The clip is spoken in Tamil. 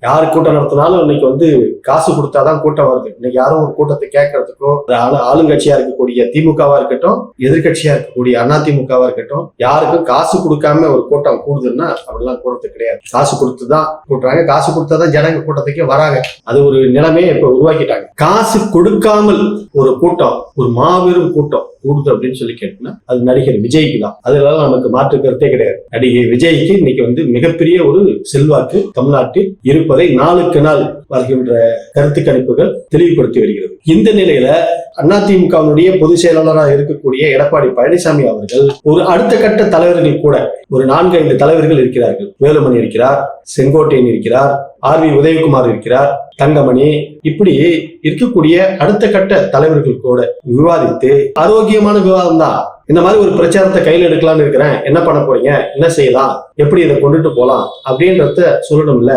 யாரு கூட்டம் நடத்தினாலும் இன்னைக்கு வந்து காசு கொடுத்தாதான் கூட்டம் வருது. இன்னைக்கு யாரும் ஒரு கூட்டத்தை கேட்கறதுக்கோ, ஆளுங்கட்சியா இருக்கக்கூடிய திமுகவா இருக்கட்டும், எதிர்கட்சியா இருக்கக்கூடிய அதிமுகவா இருக்கட்டும், யாருக்கும் காசு கொடுக்காம ஒரு கூட்டம் கூடுதுன்னா அப்படிலாம் கூட்டத்து கிடையாது. காசு கொடுத்துதான் கூட்டுறாங்க. காசு கொடுத்தாதான் ஜனங்க கூட்டத்துக்கே வராங்க. அது ஒரு நிலைமையை இப்ப உருவாக்கிட்டாங்க. காசு கொடுக்காமல் ஒரு கூட்டம், ஒரு மாபெரும் கூட்டம் கூடுது அப்படின்னு சொல்லி கேட்டீங்கன்னா அது நடிகர் விஜய்க்கு தான். அதனால நமக்கு மாற்று கருத்தே கிடையாது. நடிகை விஜய்க்கு இன்னைக்கு வந்து மிகப்பெரிய ஒரு செல்வாக்கு தமிழ்நாட்டில் இருப்பதை நாளுக்கு நாள் வருகின்ற கருத்து கணிப்புகள் தெளிவுபடுத்தி வருகிறது. இந்த நிலையில அதிமுகவினுடைய பொதுச் செயலாளராக இருக்கக்கூடிய எடப்பாடி பழனிசாமி அவர்கள் ஒரு அடுத்த கட்ட தலைவர்கள் கூட ஒரு 4-5 தலைவர்கள் இருக்கிறார்கள். வேலுமணி இருக்கிறார், செங்கோட்டையன் இருக்கிறார், ஆர்வி உதயகுமார் இருக்கிறார், தங்கமணி, இப்படி இருக்கக்கூடிய அடுத்த கட்ட தலைவர்கள் கூட விவாதித்து ஆரோக்கியமான விவாதம் தான். இந்த மாதிரி ஒரு பிரச்சாரத்தை கையில் எடுக்கலாம்னு இருக்கிறேன், என்ன பண்ண போறீங்க, என்ன செய்யலாம், எப்படி இதை கொண்டுட்டு போலாம் அப்படின்றத சொல்லணும் இல்ல.